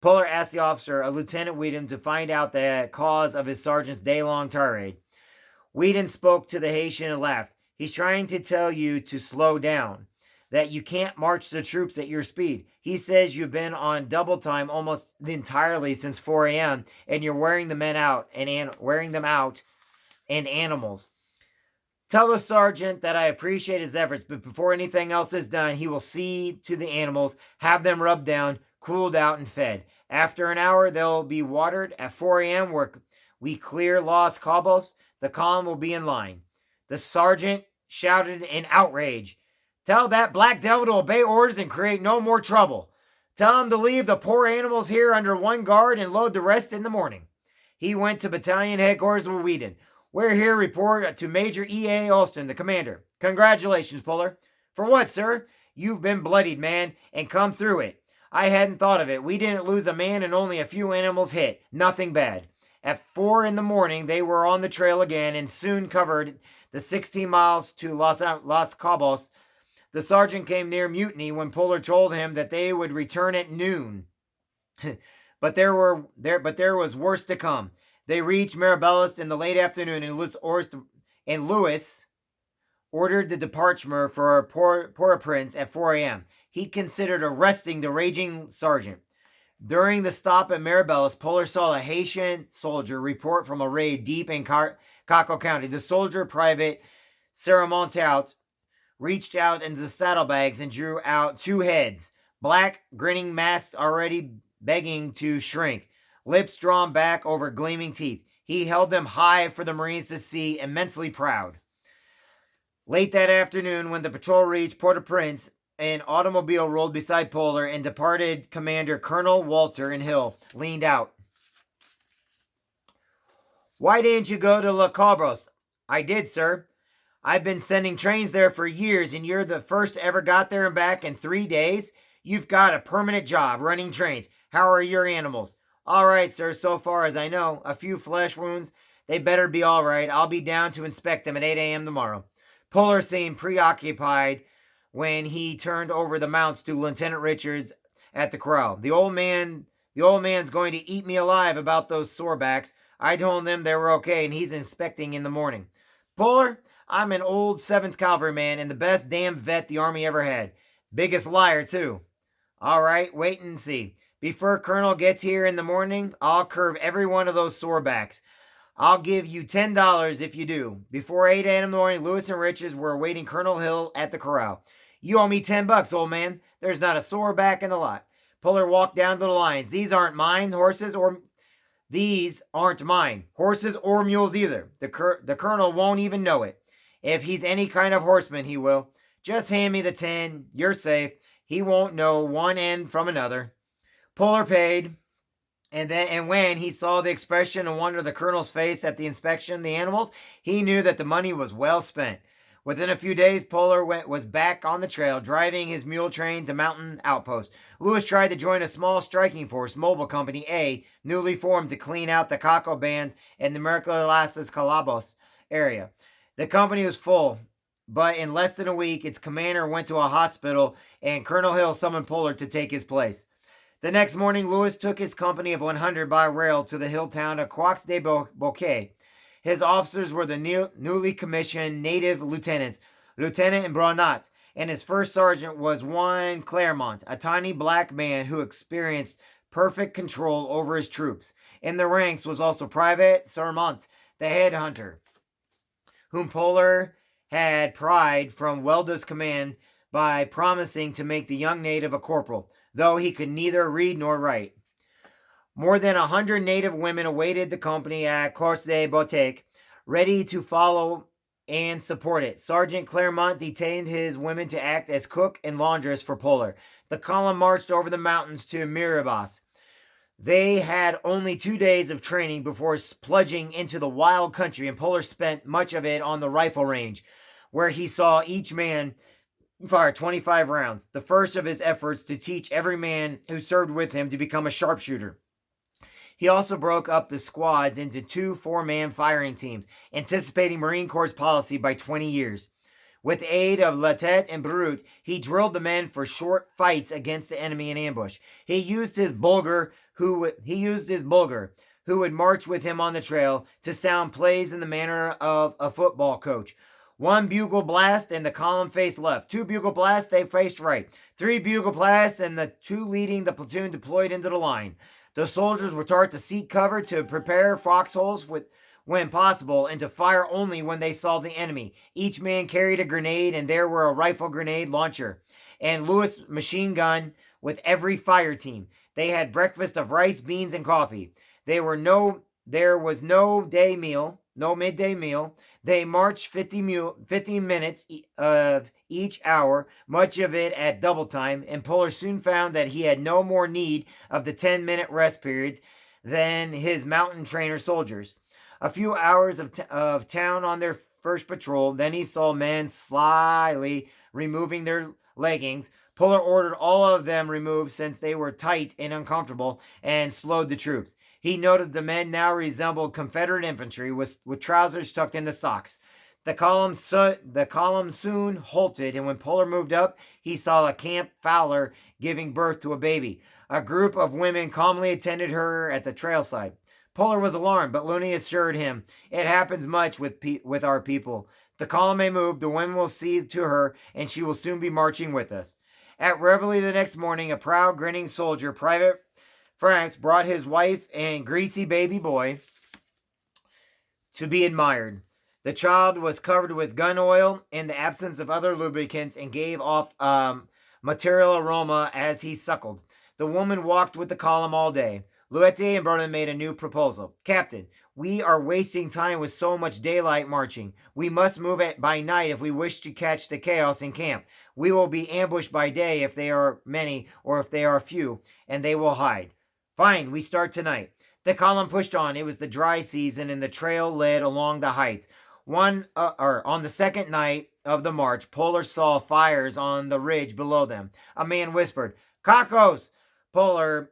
Puller asked the officer, a Lieutenant Whedon, to find out the cause of his sergeant's day-long tirade. Whedon spoke to the Haitian and laughed. He's trying to tell you to slow down, that you can't march the troops at your speed. He says you've been on double time almost entirely since 4 a.m. and you're wearing the men out and wearing them out and animals. Tell the sergeant that I appreciate his efforts, but before anything else is done, he will see to the animals, have them rubbed down, cooled out, and fed. After an hour, they'll be watered. At 4 a.m., we clear Los Cabos. The column will be in line. The sergeant shouted in outrage. Tell that black devil to obey orders and create no more trouble. Tell him to leave the poor animals here under one guard and load the rest in the morning. He went to battalion headquarters with Whedon. We're here report to Major E.A. Alston, the commander. Congratulations, Puller. For what, sir? You've been bloodied, man, and come through it. I hadn't thought of it. We didn't lose a man and only a few animals hit. Nothing bad. At 4 in the morning, they were on the trail again and soon covered the 16 miles to Los Cabos. The sergeant came near mutiny when Puller told him that they would return at noon. but there was worse to come. They reached Mirabellis in the late afternoon, and Lewis ordered the departure for Port-au-Prince at 4 a.m. He considered arresting the raging sergeant. During the stop at Mirabellis, Puller saw a Haitian soldier report from a raid deep in Caco County. The soldier, Private Saramontout, reached out into the saddlebags and drew out two heads, black, grinning masks already begging to shrink, lips drawn back over gleaming teeth. He held them high for the Marines to see, immensely proud. Late that afternoon, when the patrol reached Port-au-Prince, an automobile rolled beside Puller and departed Commander Colonel Walter and Hill leaned out. Why didn't you go to La Cabros? I did, sir. I've been sending trains there for years, and you're the first ever got there and back in 3 days? You've got a permanent job running trains. How are your animals? All right, sir, so far as I know. A few flesh wounds. They better be all right. I'll be down to inspect them at 8 a.m. tomorrow. Puller seemed preoccupied when he turned over the mounts to Lieutenant Richards at the corral. The old man's going to eat me alive about those sorebacks. I told him they were okay, and he's inspecting in the morning. Puller, I'm an old 7th Cavalry man and the best damn vet the Army ever had. Biggest liar, too. All right, wait and see. Before Colonel gets here in the morning, I'll curve every one of those sorebacks. I'll give you $10 if you do. Before 8 a.m. in the morning, Lewis and Richards were awaiting Colonel Hill at the corral. You owe me $10, old man. There's not a soreback in the lot. Puller walked down to the lines. These aren't mine, horses or mules either. The colonel won't even know it. If he's any kind of horseman, he will. Just hand me the 10. You're safe. He won't know one end from another. Puller paid, and when he saw the expression of wonder on the colonel's face at the inspection of the animals, he knew that the money was well spent. Within a few days, Puller was back on the trail, driving his mule train to mountain outposts. Lewis tried to join a small striking force, Mobile Company A, newly formed to clean out the Caco bands in the Miraclas Calabos area. The company was full, but in less than a week, its commander went to a hospital, and Colonel Hill summoned Puller to take his place. The next morning, Lewis took his company of 100 by rail to the hill town of Croix de Bouquet. His officers were the newly commissioned native lieutenants, Lieutenant Bronat, and his first sergeant was one Claremont, a tiny black man who experienced perfect control over his troops. In the ranks was also Private Sermont, the headhunter, whom Puller had pried from Welda's command by promising to make the young native a corporal, though he could neither read nor write. More than 100 native women awaited the company at Corps de Boutique, ready to follow and support it. Sergeant Claremont detained his women to act as cook and laundress for Puller. The column marched over the mountains to Mirabas. They had only 2 days of training before plunging into the wild country, and Puller spent much of it on the rifle range, where he saw each man fire 25 rounds, the first of his efforts to teach every man who served with him to become a sharpshooter. He also broke up the squads into 2 4-man firing teams, anticipating Marine Corps policy by 20 years. With the aid of Latet and Brut, he drilled the men for short fights against the enemy in ambush. He used his Bulgar, he used his bulgar, who would march with him on the trail to sound plays in the manner of a football coach. One bugle blast and the column faced left. Two bugle blasts, they faced right. Three bugle blasts and the two leading the platoon deployed into the line. The soldiers were taught to seek cover, to prepare foxholes when possible, and to fire only when they saw the enemy. Each man carried a grenade, and there were a rifle grenade launcher and Lewis machine gun with every fire team. They had breakfast of rice, beans, and coffee. There was no midday meal. They marched 50 minutes of each hour, much of it at double time, and Puller soon found that he had no more need of the 10-minute rest periods than his mountain trainer soldiers. A few hours of town on their first patrol, then he saw men slyly removing their leggings. Puller ordered all of them removed since they were tight and uncomfortable, and slowed the troops. He noted the men now resembled Confederate infantry with trousers tucked into socks. The column soon halted, and when Puller moved up, he saw a Camp Fowler giving birth to a baby. A group of women calmly attended her at the trailside. Puller was alarmed, but Looney assured him, "It happens much with our people. The column may move, the women will see to her, and she will soon be marching with us." At reveille the next morning, a proud, grinning soldier, Private Franks, brought his wife and greasy baby boy to be admired. The child was covered with gun oil in the absence of other lubricants and gave off material aroma as he suckled. The woman walked with the column all day. Luete and Berlin made a new proposal. "Captain, we are wasting time with so much daylight marching. We must move by night if we wish to catch the chaos in camp. We will be ambushed by day if they are many or if they are few, and they will hide." "Fine, we start tonight." The column pushed on. It was the dry season, and the trail led along the heights. On the second night of the march, Puller saw fires on the ridge below them. A man whispered, "Cacos!" Puller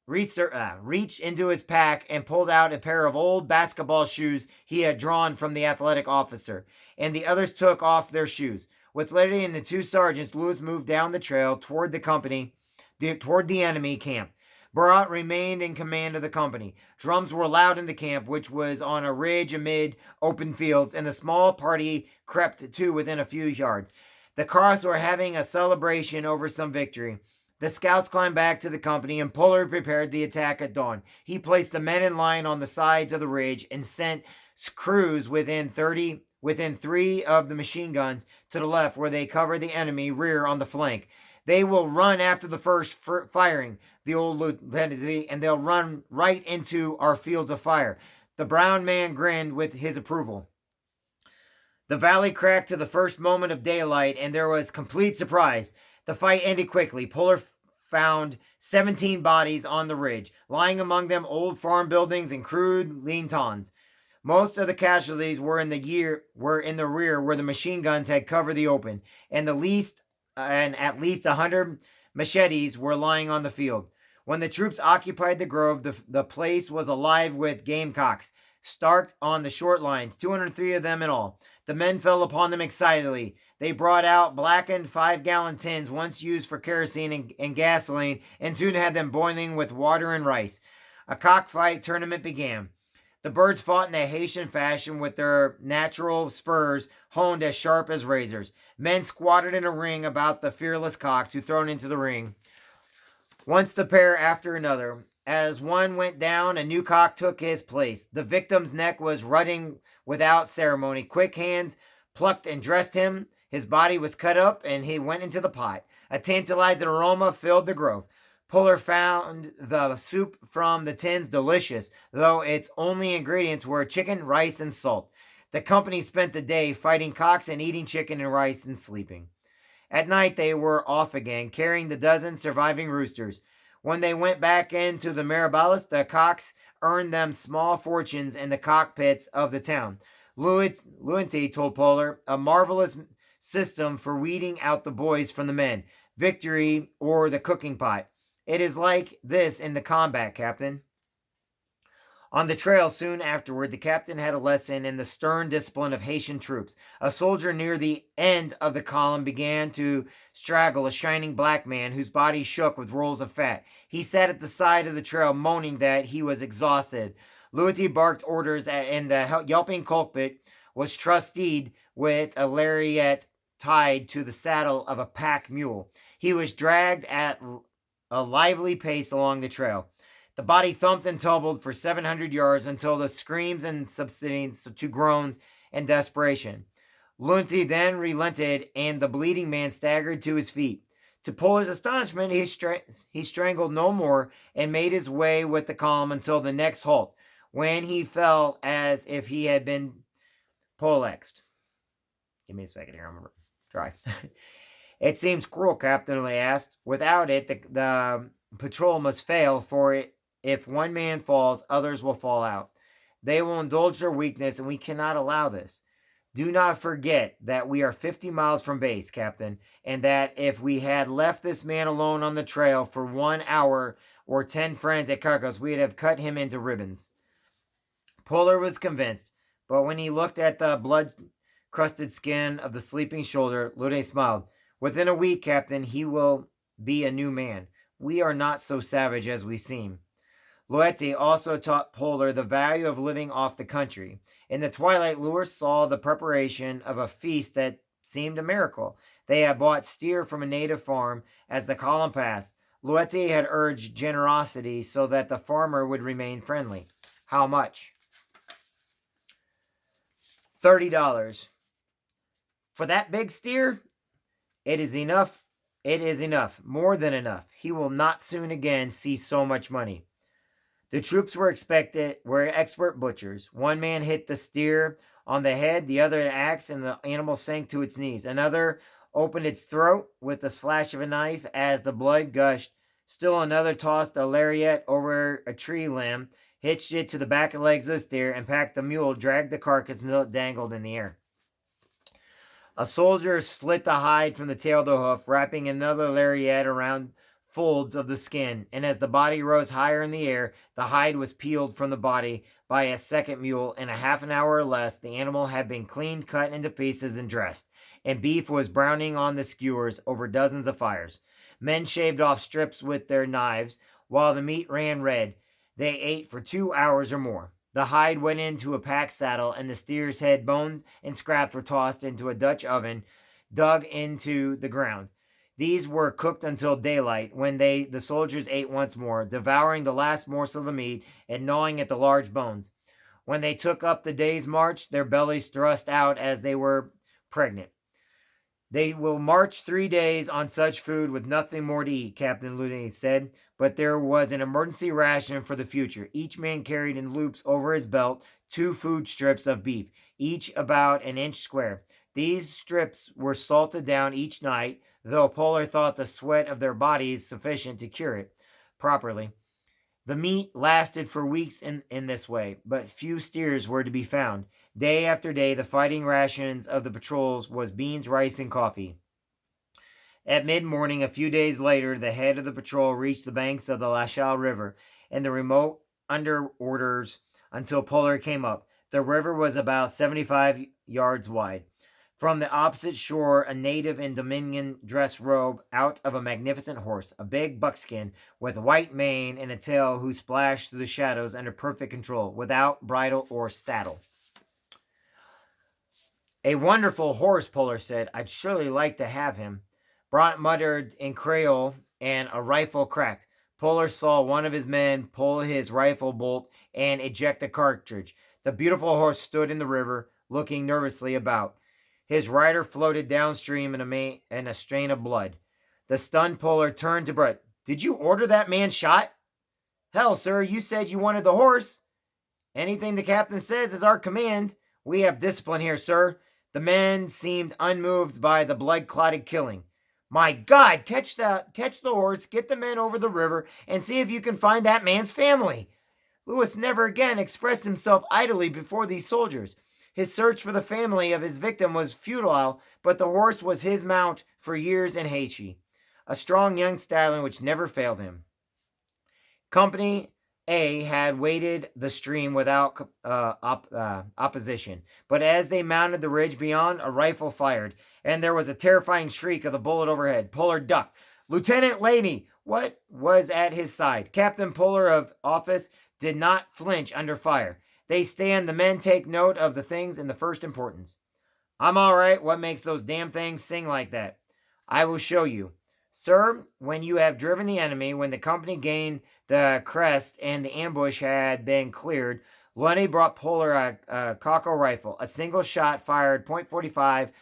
reached into his pack and pulled out a pair of old basketball shoes he had drawn from the athletic officer, and the others took off their shoes. With Letty and the two sergeants, Lewis moved down the trail toward the enemy camp. Barat remained in command of the company. Drums were loud in the camp, which was on a ridge amid open fields, and the small party crept to within a few yards. The Carrs were having a celebration over some victory. The scouts climbed back to the company, and Puller prepared the attack at dawn. He placed the men in line on the sides of the ridge and sent crews within three of the machine guns to the left, where they covered the enemy rear on the flank. "They will run after the first firing," the old lieutenant, "and they'll run right into our fields of fire." The brown man grinned with his approval. The valley cracked to the first moment of daylight, and there was complete surprise. The fight ended quickly. Puller found 17 bodies on the ridge, lying among them old farm buildings and crude lean-tons. Most of the casualties were in the rear, where the machine guns had covered the open, and at least 100 machetes were lying on the field. When the troops occupied the grove, the place was alive with gamecocks, stalked on the short lines, 203 of them in all. The men fell upon them excitedly. They brought out blackened 5-gallon tins once used for kerosene and gasoline, and soon had them boiling with water and rice. A cockfight tournament began. The birds fought in the Haitian fashion, with their natural spurs honed as sharp as razors. Men squatted in a ring about the fearless cocks, who thrown into the ring, once the pair after another. As one went down, a new cock took his place. The victim's neck was rutting without ceremony. Quick hands plucked and dressed him. His body was cut up, and he went into the pot. A tantalizing aroma filled the grove. Puller found the soup from the tins delicious, though its only ingredients were chicken, rice, and salt. The company spent the day fighting cocks and eating chicken and rice and sleeping. At night they were off again, carrying the dozen surviving roosters. When they went back into the Mirabilis, the cocks earned them small fortunes in the cockpits of the town. Luente told Puller, "A marvelous system for weeding out the boys from the men. Victory or the cooking pot. It is like this in the combat, Captain." On the trail soon afterward, the captain had a lesson in the stern discipline of Haitian troops. A soldier near the end of the column began to straggle a shining black man whose body shook with rolls of fat. He sat at the side of the trail, moaning that he was exhausted. Luity barked orders, and the yelping culprit was trusted with a lariat tied to the saddle of a pack mule. He was dragged at a lively pace along the trail. The body thumped and tumbled for 700 yards until the screams and subsided to groans and desperation. Lunti then relented, and the bleeding man staggered to his feet. To Polar's astonishment, he strangled no more and made his way with the column until the next halt, when he fell as if he had been poleaxed. Give me a second here. I'm going to try. It seems cruel, Captain Lee asked. Without it, the patrol must fail, for if one man falls, others will fall out. They will indulge their weakness, and we cannot allow this. Do not forget that we are 50 miles from base, Captain, and that if we had left this man alone on the trail for 1 hour or 10 friends at Carcos, we'd have cut him into ribbons. Polar was convinced, but when he looked at the blood-crusted skin of the sleeping shoulder, Lune smiled. Within a week, Captain, he will be a new man. We are not so savage as we seem. Loetti also taught Polar the value of living off the country. In the twilight, Lewis saw the preparation of a feast that seemed a miracle. They had bought steer from a native farm. As the column passed, Loetti had urged generosity so that the farmer would remain friendly. How much? $30. For that big steer? It is enough. It is enough. More than enough. He will not soon again see so much money. The troops were expert butchers. One man hit the steer on the head, the other an axe, and the animal sank to its knees. Another opened its throat with the slash of a knife as the blood gushed. Still another tossed a lariat over a tree limb, hitched it to the back and legs of the steer, and packed the mule, dragged the carcass until it dangled in the air. A soldier slit the hide from the tail to hoof, wrapping another lariat around folds of the skin, and as the body rose higher in the air, the hide was peeled from the body by a second mule. In a half an hour or less, the animal had been cleaned, cut into pieces, and dressed, and beef was browning on the skewers over dozens of fires. Men shaved off strips with their knives, while the meat ran red. They ate for 2 hours or more. The hide went into a pack saddle, and the steer's head, bones, and scraps were tossed into a Dutch oven dug into the ground. These were cooked until daylight, when the soldiers ate once more, devouring the last morsel of the meat and gnawing at the large bones. When they took up the day's march, their bellies thrust out as they were pregnant. They will march 3 days on such food with nothing more to eat, Captain Ludwig said, but there was an emergency ration for the future. Each man carried in loops over his belt 2 food strips of beef, each about an inch square. These strips were salted down each night, though Polar thought the sweat of their bodies sufficient to cure it properly. The meat lasted for weeks in this way, but few steers were to be found. Day after day, the fighting rations of the patrols was beans, rice, and coffee. At mid-morning, a few days later, the head of the patrol reached the banks of the La Chaux River and the remote under orders until Polar came up. The river was about 75 yards wide. From the opposite shore, a native in Dominion dress robe out of a magnificent horse, a big buckskin with white mane and a tail who splashed through the shadows under perfect control, without bridle or saddle. A wonderful horse, Polar said. I'd surely like to have him. Brant muttered in Creole, and a rifle cracked. Polar saw one of his men pull his rifle bolt and eject a cartridge. The beautiful horse stood in the river, looking nervously about. His rider floated downstream in a strain of blood. The stunned Polar turned to Brett. Did you order that man shot? Hell, sir, you said you wanted the horse. Anything the captain says is our command. We have discipline here, sir. The men seemed unmoved by the blood-clotted killing. My God, catch the horse, get the men over the river, and see if you can find that man's family. Lewis never again expressed himself idly before these soldiers. His search for the family of his victim was futile, but the horse was his mount for years in Haiti, a strong young stallion which never failed him. Company A had waded the stream without opposition, but as they mounted the ridge beyond, a rifle fired, and there was a terrifying shriek of the bullet overhead. Puller ducked. Lieutenant Laney, what was at his side? Captain Puller of office did not flinch under fire. They stand, the men take note of the things in the first importance. I'm all right. What makes those damn things sing like that? I will show you. Sir, when you have driven the enemy, when the company gained the crest and the ambush had been cleared, Lundy brought Puller a cockle rifle, a single shot fired .45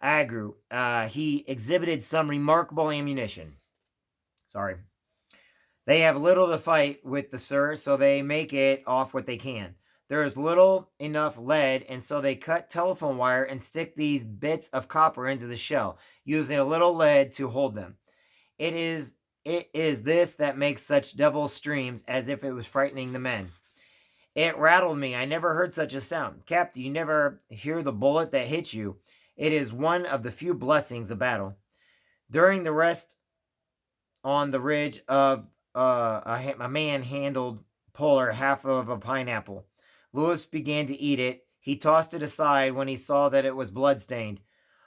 Agru. He exhibited some remarkable ammunition. Sorry. They have little to fight with the sir, so they make it off what they can. There is little enough lead, and so they cut telephone wire and stick these bits of copper into the shell, using a little lead to hold them. It is this that makes such devil streams, as if it was frightening the men. It rattled me. I never heard such a sound. Captain, you never hear the bullet that hits you. It is one of the few blessings of battle. During the rest on the ridge of a man handled Puller half of a pineapple. Lewis began to eat it. He tossed it aside when he saw that it was blood-stained.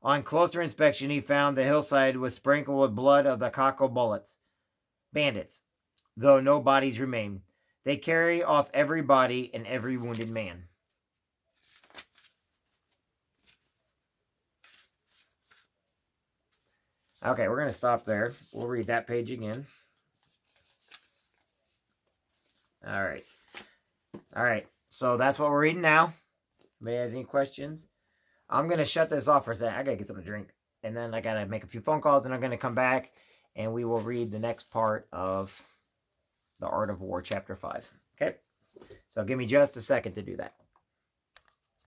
On closer inspection, he found the hillside was sprinkled with blood of the cockle bandits, though no bodies remain. They carry off every body and every wounded man. Okay, we're going to stop there. We'll read that page again. All right. So that's what we're reading now. Anybody has any questions? I'm going to shut this off for a second. I got to get something to drink. And then I got to make a few phone calls, and I'm going to come back, and we will read the next part of The Art of War, Chapter 5. Okay? So give me just a second to do that.